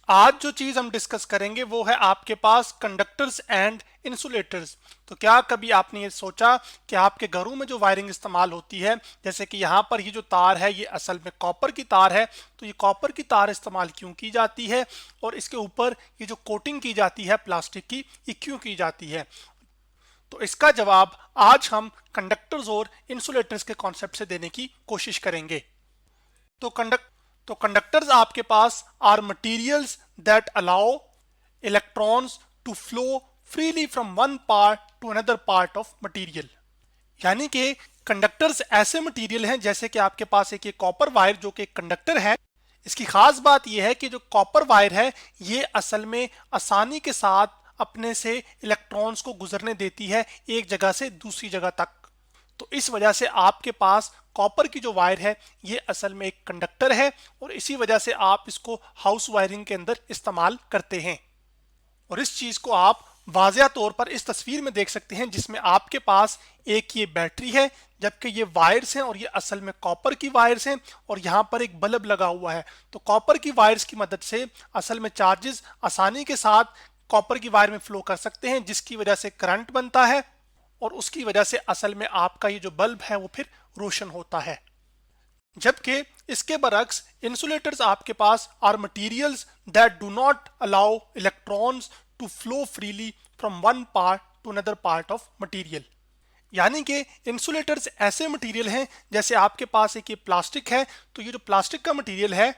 आज जो चीज हम डिस्कस करेंगे वो है आपके पास कंडक्टर्स एंड इंसुलेटर्स। तो क्या कभी आपने ये सोचा कि आपके घरों में जो वायरिंग इस्तेमाल होती है, जैसे कि यहाँ पर ये जो तार है ये असल में कॉपर की तार है, तो ये कॉपर की तार इस्तेमाल क्यों की जाती है और इसके ऊपर ये जो कोटिंग की जाती है प्लास्टिक की, ये क्यों की जाती है? तो इसका जवाब आज हम कंडक्टर्स और इंसुलेटर्स के कॉन्सेप्ट से देने की कोशिश करेंगे। तो कंडक्टर्स आपके पास are materials that allow electrons to flow freely from one part to another part of material. यानी कि कंडक्टर्स ऐसे मटेरियल हैं, जैसे कि आपके पास एक ये कॉपर वायर जो कि एक कंडक्टर है। इसकी खास बात यह है कि जो कॉपर वायर है ये असल में आसानी के साथ अपने से इलेक्ट्रॉन्स को गुजरने देती है एक जगह से दूसरी जगह तक। तो इस वजह से आपके पास कॉपर की जो वायर है ये असल में एक कंडक्टर है और इसी वजह से आप इसको हाउस वायरिंग के अंदर इस्तेमाल करते हैं। और इस चीज को आप वाज़िया तौर पर इस तस्वीर में देख सकते हैं, जिसमें आपके पास एक ये बैटरी है, जबकि ये वायर्स हैं और ये असल में कॉपर की वायर्स हैं और यहाँ पर एक बल्ब लगा हुआ है। तो कॉपर की वायर्स की मदद से असल में चार्जेस आसानी के साथ कॉपर की वायर में फ्लो कर सकते हैं, जिसकी वजह से करंट बनता है और उसकी वजह से असल में आपका ये जो बल्ब है वो फिर रोशन होता है। जबकि इसके बरक्स इंसुलेटर्स आपके पास are materials that do not allow electrons to flow freely from one part to another part of material. यानी कि इंसुलेटर्स ऐसे मटेरियल हैं, जैसे आपके पास एक ये प्लास्टिक है, तो ये जो प्लास्टिक का मटेरियल है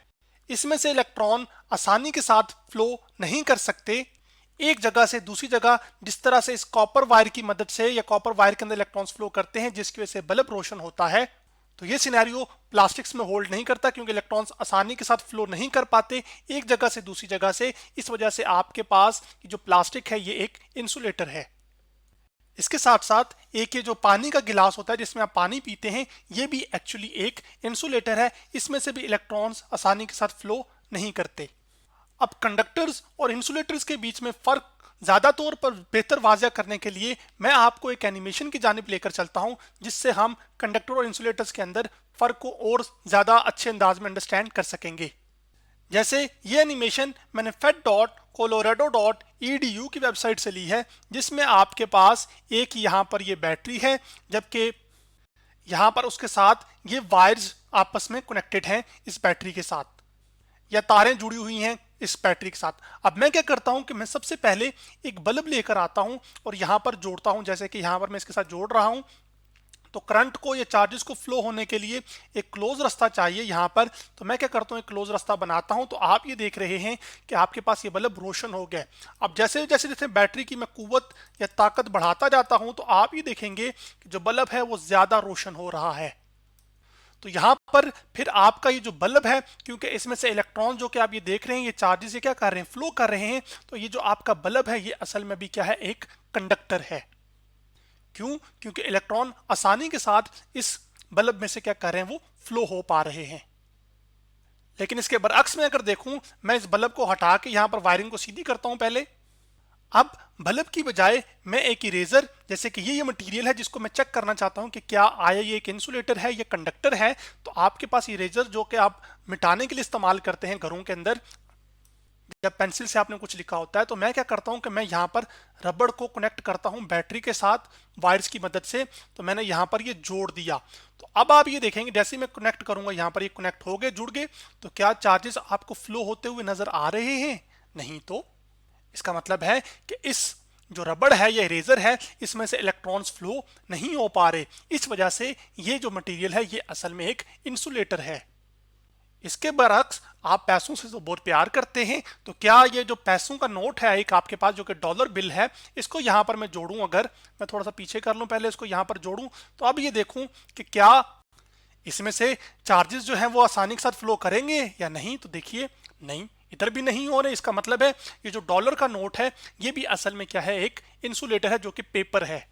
इसमें से इलेक्ट्रॉन आसानी के साथ फ्लो नहीं कर सकते एक जगह से दूसरी जगह, जिस तरह से इस कॉपर वायर की मदद से या कॉपर वायर के अंदर इलेक्ट्रॉन्स फ्लो करते हैं, जिसकी वजह से बल्ब रोशन होता है। तो ये सिनेरियो प्लास्टिक्स में होल्ड नहीं करता, क्योंकि इलेक्ट्रॉन्स आसानी के साथ फ्लो नहीं कर पाते एक जगह से दूसरी जगह से। इस वजह से आपके पास जो प्लास्टिक है ये एक इंसुलेटर है। इसके साथ साथ एक ये जो पानी का गिलास होता है जिसमें आप पानी पीते हैं, ये भी एक्चुअली एक इंसुलेटर है। इसमें से भी इलेक्ट्रॉन्स आसानी के साथ फ्लो नहीं करते। अब कंडक्टर्स और इंसुलेटर्स के बीच में फर्क ज्यादा तौर पर बेहतर वाज़िया करने के लिए मैं आपको एक एनिमेशन की जानिब लेकर चलता हूं, जिससे हम कंडक्टर और इंसुलेटर्स के अंदर फर्क को और ज्यादा अच्छे अंदाज में अंडरस्टैंड कर सकेंगे। जैसे ये एनिमेशन मैंने fed.colorado.edu की वेबसाइट से ली है, जिसमें आपके पास एक यहाँ पर ये बैटरी है, जबकि यहाँ पर उसके साथ ये वायर्स आपस में कनेक्टेड हैं इस बैटरी के साथ, या तारें जुड़ी हुई हैं इस बैटरी के साथ। अब मैं क्या करता हूं कि मैं सबसे पहले एक बल्ब लेकर आता हूं और यहां पर जोड़ता हूं, जैसे कि यहां पर मैं इसके साथ जोड़ रहा हूं। तो करंट को या चार्जेस को फ्लो होने के लिए एक क्लोज रास्ता चाहिए यहां पर। तो मैं क्या करता हूं, एक क्लोज रास्ता बनाता हूं। तो आप ये देख रहे हैं कि आपके पास ये बल्ब रोशन हो गया। अब जैसे जैसे जैसे बैटरी की मैं कुव्वत या ताकत बढ़ाता जाता हूं, तो आप ये देखेंगे कि जो बल्ब है वो ज्यादा रोशन हो रहा है। तो यहाँ पर फिर आपका ये जो बल्ब है, क्योंकि इसमें से इलेक्ट्रॉन जो कि आप ये देख रहे हैं ये चार्जेस ये क्या कर रहे हैं, फ्लो कर रहे हैं। तो ये जो आपका बल्ब है ये असल में भी क्या है, एक कंडक्टर है। क्यों? क्योंकि इलेक्ट्रॉन आसानी के साथ इस बल्ब में से क्या कर रहे हैं, वो फ्लो हो पा रहे हैं। लेकिन इसके बरअक्स में अगर देखूं, मैं इस बल्ब को हटा के यहाँ पर वायरिंग को सीधी करता हूं पहले। अब बल्ब की बजाय मैं एक इरेजर, जैसे कि ये मटेरियल है जिसको मैं चेक करना चाहता हूं कि क्या आया ये एक इंसुलेटर है या कंडक्टर है। तो आपके पास इरेजर जो कि आप मिटाने के लिए इस्तेमाल करते हैं घरों के अंदर, जब पेंसिल से आपने कुछ लिखा होता है, तो मैं क्या करता हूं कि मैं यहाँ पर रबड़ को कनेक्ट करता हूं बैटरी के साथ वायर्स की मदद से। तो मैंने यहाँ पर ये जोड़ दिया। तो अब आप ये देखेंगे जैसे मैं कनेक्ट करूंगा, यहाँ पर ये कनेक्ट हो गए, जुड़ गए। तो क्या चार्जेस आपको फ्लो होते हुए नजर आ रहे हैं? नहीं। तो इसका मतलब है कि इस जो रबड़ है या इरेजर है, इसमें से इलेक्ट्रॉन्स फ्लो नहीं हो पा रहे। इस वजह से ये जो मटेरियल है ये असल में एक इंसुलेटर है। इसके बरअक्स आप पैसों से तो बहुत प्यार करते हैं, तो क्या ये जो पैसों का नोट है एक आपके पास जो कि डॉलर बिल है, इसको यहाँ पर मैं जोड़ूं, अगर मैं थोड़ा सा पीछे कर लूं पहले, इसको यहाँ पर जोड़ूं, तो अब ये देखूं कि क्या इसमें से चार्जेस जो हैं वो आसानी के साथ फ्लो करेंगे या नहीं। तो देखिए नहीं, इधर भी नहीं हो रहे। इसका मतलब है ये जो डॉलर का नोट है ये भी असल में क्या है, एक इंसुलेटर है जो कि पेपर है।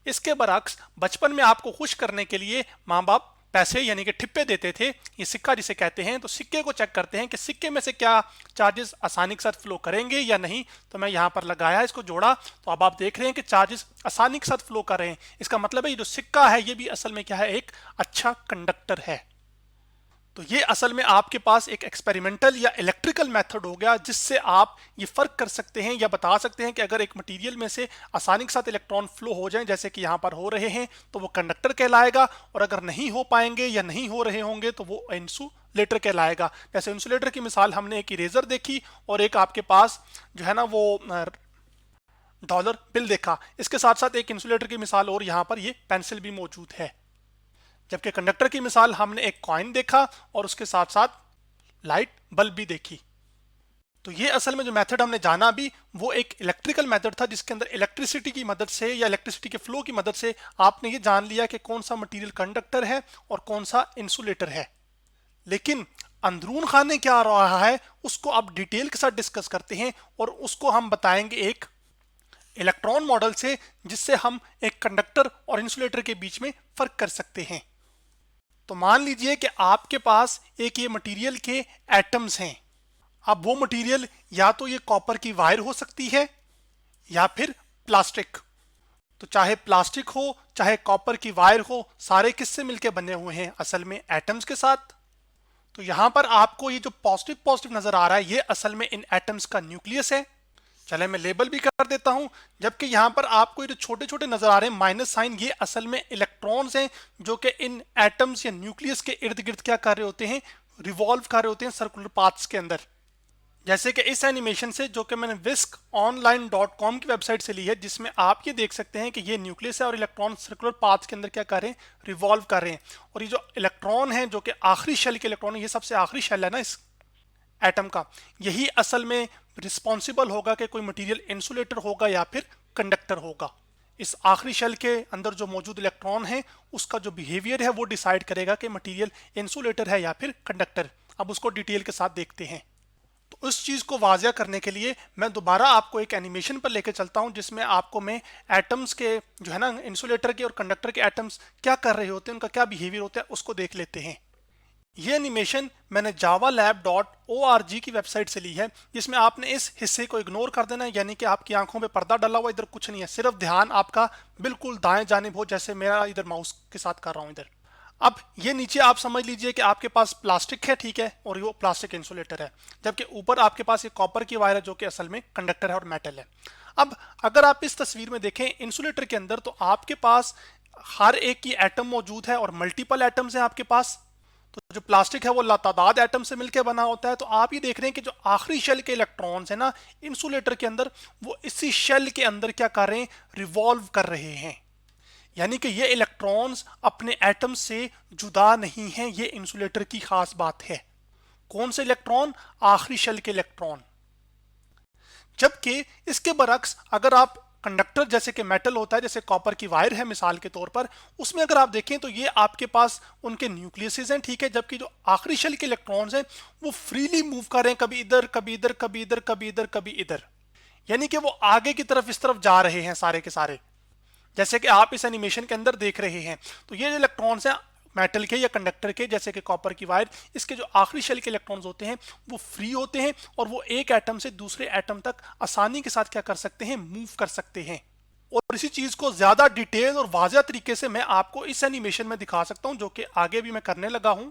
इसके बरअक्स बचपन में आपको खुश करने के लिए माँ बाप पैसे यानी कि ठिप्पे देते थे, ये सिक्का जिसे कहते हैं। तो सिक्के को चेक करते हैं कि सिक्के में से क्या चार्जेस आसानी के साथ फ्लो करेंगे या नहीं। तो मैं यहाँ पर लगाया, इसको जोड़ा, तो अब आप देख रहे हैं कि चार्जेस आसानी के साथ फ्लो कर रहे हैं। इसका मतलब है ये जो सिक्का है ये भी असल में क्या है, एक अच्छा कंडक्टर है। तो ये असल में आपके पास एक एक्सपेरिमेंटल या इलेक्ट्रिक इलेक्ट्रिकल मेथड हो गया जिससे आप ये फर्क कर सकते हैं या बता सकते हैं कि अगर एक मटेरियल में से आसानी के साथ इलेक्ट्रॉन फ्लो हो जाएं जैसे कि यहाँ पर हो रहे हैं तो वो कंडक्टर कहलाएगा, और अगर नहीं हो पाएंगे या नहीं हो रहे होंगे तो वो इंसुलेटर कहलाएगा। जैसे इंसुलेटर की मिसाल हमने एक इरेजर देखी और एक आपके पास जो है ना वो डॉलर बिल देखा। इसके साथ साथ एक इंसुलेटर की मिसाल और यहाँ पर ये पेंसिल भी मौजूद है। जबकि कंडक्टर की मिसाल हमने एक कॉइन देखा और उसके साथ साथ लाइट बल्ब भी देखी। तो ये असल में जो मेथड हमने जाना भी वो एक इलेक्ट्रिकल मेथड था जिसके अंदर इलेक्ट्रिसिटी की मदद से या इलेक्ट्रिसिटी के फ्लो की मदद से आपने ये जान लिया कि कौन सा मटेरियल कंडक्टर है और कौन सा इंसुलेटर है। लेकिन अंदरून खाने क्या आ रहा है उसको आप डिटेल के साथ डिस्कस करते हैं और उसको हम बताएंगे एक इलेक्ट्रॉन मॉडल से, जिससे हम एक कंडक्टर और इंसुलेटर के बीच में फर्क कर सकते हैं। तो मान लीजिए कि आपके पास एक ये मटेरियल के एटम्स हैं। अब वो मटेरियल या तो ये कॉपर की वायर हो सकती है या फिर प्लास्टिक। तो चाहे प्लास्टिक हो चाहे कॉपर की वायर हो, सारे किससे मिलकर बने हुए हैं? असल में एटम्स के साथ। तो यहां पर आपको ये जो पॉजिटिव पॉजिटिव नजर आ रहा है ये असल में इन एटम्स का न्यूक्लियस है। चले मैं लेबल भी कर देता हूं। जबकि यहां पर आपको ये जो छोटे छोटे नजर आ रहे हैं माइनस साइन, ये असल में इलेक्ट्रॉन्स हैं जो कि इन एटम्स या न्यूक्लियस के इर्द गिर्द क्या कर रहे होते हैं? रिवॉल्व कर रहे होते हैं सर्कुलर पाथ्स के अंदर। जैसे कि इस एनिमेशन से जो कि मैंने visconline.com की वेबसाइट से ली है, जिसमें आप ये देख सकते हैं कि ये न्यूक्लियस है और इलेक्ट्रॉन सर्कुलर पाथ के अंदर क्या कर रहे हैं? रिवॉल्व कर रहे हैं। और ये जो इलेक्ट्रॉन है जो कि आखिरी शेल के इलेक्ट्रॉन है, ये सबसे आखिरी शेल है ना इस एटम का, यही असल में रिस्पॉन्सिबल होगा कि कोई मटेरियल इंसुलेटर होगा या फिर कंडक्टर होगा। इस आखिरी शेल के अंदर जो मौजूद इलेक्ट्रॉन है उसका जो बिहेवियर है वो डिसाइड करेगा कि मटेरियल इंसुलेटर है या फिर कंडक्टर। अब उसको डिटेल के साथ देखते हैं। तो उस चीज को वाजिया करने के लिए मैं दोबारा आपको एक एनिमेशन पर लेकर चलता हूं जिसमें आपको मैं एटम्स के जो है ना इंसुलेटर के और कंडक्टर के एटम्स क्या कर रहे होते हैं, उनका क्या बिहेवियर होता है, उसको देख लेते हैं। ये एनिमेशन मैंने javalab.org की वेबसाइट से ली है, जिसमें आपने इस हिस्से को इग्नोर कर देना है, यानी कि आपकी आंखों पे पर्दा डला हुआ, इधर कुछ नहीं है, सिर्फ ध्यान आपका बिल्कुल दाएं जानिब हो, जैसे मेरा इधर माउस के साथ कर रहा हूं इधर। अब ये नीचे आप समझ लीजिए कि आपके पास प्लास्टिक है, ठीक है, और वो प्लास्टिक इंसुलेटर है, जबकि ऊपर आपके पास ये कॉपर की वायर है जो कि असल में कंडक्टर है और मेटल है। अब अगर आप इस तस्वीर में देखें इंसुलेटर के अंदर, तो आपके पास हर एक की एटम मौजूद है और मल्टीपल एटम्स हैं आपके पास। तो जो प्लास्टिक है वो लातादाद एटम से मिलकर बना होता है। तो आप ये देख रहे हैं कि जो आखिरी शेल के इलेक्ट्रॉन्स है ना इंसुलेटर के अंदर, वो इसी शेल के अंदर क्या कर रहे हैं? रिवॉल्व कर रहे हैं। यानी कि ये इलेक्ट्रॉन्स अपने एटम से जुदा नहीं हैं। ये इंसुलेटर की खास बात है। कौन से इलेक्ट्रॉन? आखिरी शेल के इलेक्ट्रॉन। जबकि इसके बरक्स अगर आप कंडक्टर जैसे कि मेटल होता है, जैसे कॉपर की वायर है मिसाल के तौर पर, उसमें अगर आप देखें तो ये आपके पास उनके न्यूक्लियसेस हैं, ठीक है, जबकि जो आखिरी शेल के इलेक्ट्रॉन्स हैं वो फ्रीली मूव कर रहे हैं, कभी इधर कभी इधर कभी इधर कभी इधर कभी इधर, यानी कि वो आगे की तरफ इस तरफ जा रहे हैं सारे के सारे, जैसे कि आप इस एनिमेशन के अंदर देख रहे हैं। तो ये जो इलेक्ट्रॉन्स हैं मेटल के या कंडक्टर के, जैसे कि कॉपर की वायर, इसके जो आखिरी शेल के इलेक्ट्रॉन्स होते हैं वो फ्री होते हैं और वो एक एटम से दूसरे एटम तक आसानी के साथ क्या कर सकते हैं? मूव कर सकते हैं। और इसी चीज को ज्यादा डिटेल और वाज़ेह तरीके से मैं आपको इस एनिमेशन में दिखा सकता हूं, जो कि आगे भी मैं करने लगा हूं।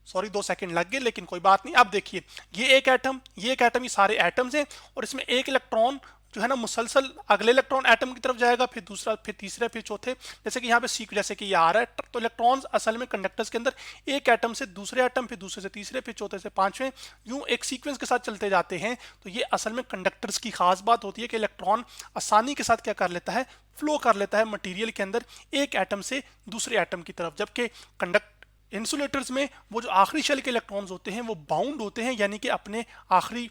सॉरी 2 सेकंड लग गए, लेकिन कोई बात नहीं। अब देखिए ये एक एटम, ये एक एटम, ये सारे एटम्स हैं और इसमें एक इलेक्ट्रॉन जो है ना मुसलसल अगले इलेक्ट्रॉन एटम की तरफ जाएगा, फिर दूसरा, फिर तीसरा, फिर चौथे, जैसे कि यहाँ पे जैसे कि ये आ रहा है। तो इलेक्ट्रॉन्स असल में कंडक्टर्स के अंदर एक एटम से दूसरे एटम, फिर दूसरे से तीसरे, फिर चौथे से पांचवें, यूं एक सीक्वेंस के साथ चलते जाते हैं। तो ये असल में कंडक्टर्स की खास बात होती है कि इलेक्ट्रॉन आसानी के साथ क्या कर लेता है? फ्लो कर लेता है मटीरियल के अंदर एक एटम से दूसरे एटम की तरफ। जबकि इंसुलेटर्स में वो जो आखिरी शेल के इलेक्ट्रॉन्स होते हैं वो बाउंड होते हैं, यानी कि अपने आखिरी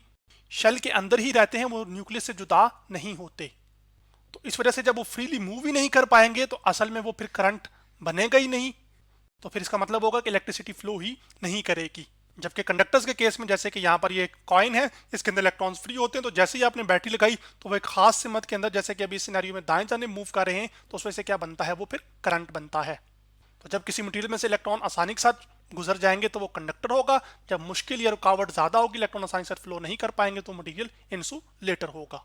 शेल के अंदर ही रहते हैं, वो न्यूक्लियस से जुदा नहीं होते। तो इस वजह से जब वो फ्रीली मूव ही नहीं कर पाएंगे तो असल में वो फिर करंट बनेगा ही नहीं। तो फिर इसका मतलब होगा कि इलेक्ट्रिसिटी फ्लो ही नहीं करेगी। जबकि कंडक्टर्स के केस में, जैसे कि यहाँ पर ये कॉइन है, इसके अंदर इलेक्ट्रॉन्स फ्री होते हैं, तो जैसे ही आपने बैटरी लगाई तो वो एक खास सिमत के अंदर, जैसे कि अभी सिनेरियो में दाएं जाने मूव कर रहे हैं, तो उस वजह से क्या बनता है? वो फिर करंट बनता है। तो जब किसी मटेरियल में से इलेक्ट्रॉन आसानी के साथ गुजर जाएंगे तो वो कंडक्टर होगा। जब मुश्किल या रुकावट ज्यादा होगी, इलेक्ट्रॉन आसानी से फ्लो नहीं कर पाएंगे, तो मटेरियल इंसुलेटर होगा।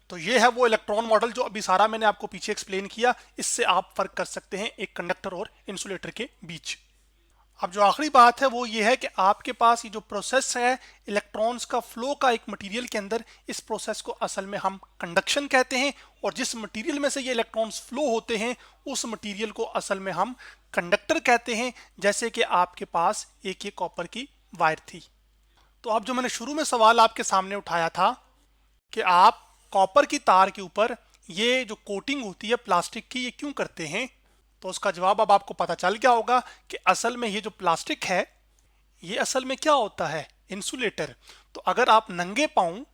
तो ये है वो इलेक्ट्रॉन मॉडल जो अभी सारा मैंने आपको पीछे एक्सप्लेन किया। इससे आप फर्क कर सकते हैं एक कंडक्टर और इंसुलेटर के बीच। अब जो आखिरी बात है वो ये है कि आपके पास ये जो प्रोसेस है इलेक्ट्रॉन्स का फ्लो का एक मटेरियल के अंदर, इस प्रोसेस को असल में हम कंडक्शन कहते हैं, और जिस मटेरियल में से ये इलेक्ट्रॉन्स फ्लो होते हैं उस मटेरियल को असल में हम कंडक्टर कहते हैं। जैसे कि आपके पास एक ये कॉपर की वायर थी। तो अब जो मैंने शुरू में सवाल आपके सामने उठाया था कि आप कॉपर की तार के ऊपर ये जो कोटिंग होती है प्लास्टिक की, ये क्यों करते हैं, तो उसका जवाब अब आपको पता चल गया होगा कि असल में ये जो प्लास्टिक है ये असल में क्या होता है, इंसुलेटर। तो अगर आप नंगे पांव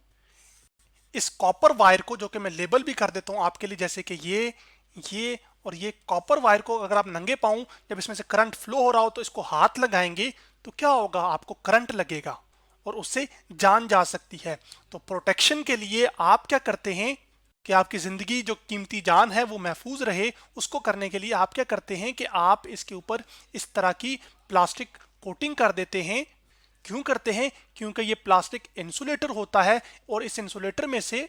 इस कॉपर वायर को, जो कि मैं लेबल भी कर देता हूं आपके लिए, जैसे कि ये और ये कॉपर वायर को अगर आप नंगे पांव जब इसमें से करंट फ्लो हो रहा हो तो इसको हाथ लगाएंगे तो क्या होगा, आपको करंट लगेगा और उससे जान जा सकती है। तो प्रोटेक्शन के लिए आप क्या करते हैं कि आपकी ज़िंदगी जो कीमती जान है वो महफूज रहे, उसको करने के लिए आप क्या करते हैं कि आप इसके ऊपर इस तरह की प्लास्टिक कोटिंग कर देते हैं। क्यों करते हैं, क्योंकि ये प्लास्टिक इंसुलेटर होता है और इस इंसुलेटर में से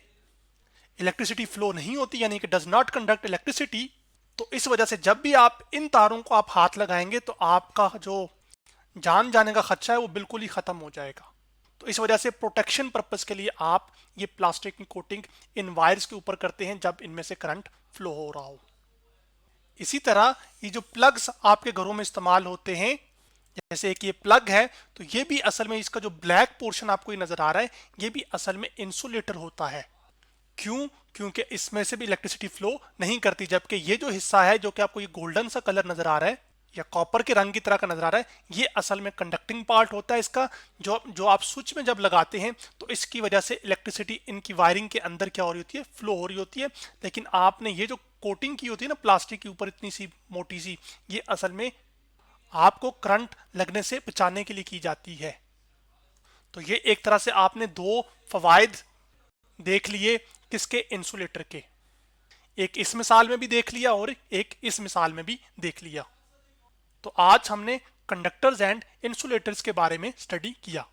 इलेक्ट्रिसिटी फ्लो नहीं होती, यानी कि डज नॉट कंडक्ट इलेक्ट्रिसिटी। तो इस वजह से जब भी आप इन तारों को आप हाथ लगाएंगे तो आपका जो जान जाने का खदशा है वो बिल्कुल ही खत्म हो जाएगा। तो इस वजह से प्रोटेक्शन पर्पस के लिए आप ये प्लास्टिक की कोटिंग इन वायर्स के ऊपर करते हैं जब इनमें से करंट फ्लो हो रहा हो। इसी तरह ये जो प्लग्स आपके घरों में इस्तेमाल होते हैं, जैसे एक ये प्लग है, तो ये भी असल में इसका जो ब्लैक पोर्शन आपको ये नजर आ रहा है ये भी असल में इंसुलेटर होता है। क्यों, क्योंकि इसमें से भी इलेक्ट्रिसिटी फ्लो नहीं करती, जबकि ये जो हिस्सा है जो कि आपको ये गोल्डन सा कलर नजर आ रहा है या कॉपर के रंग की तरह का नजर आ रहा है, ये असल में कंडक्टिंग पार्ट होता है इसका। जो आप स्विच में जब लगाते हैं तो इसकी वजह से इलेक्ट्रिसिटी इनकी वायरिंग के अंदर क्या हो रही होती है, फ्लो हो रही होती है। लेकिन आपने ये जो कोटिंग की होती है ना प्लास्टिक के ऊपर इतनी सी मोटी सी, ये असल में आपको करंट लगने से बचाने के लिए की जाती है। तो ये एक तरह से आपने दो फवायद देख लिए किसके, इंसुलेटर के। एक इस मिसाल में भी देख लिया और एक इस मिसाल में भी देख लिया। तो आज हमने कंडक्टर्स एंड इंसुलेटर्स के बारे में स्टडी किया।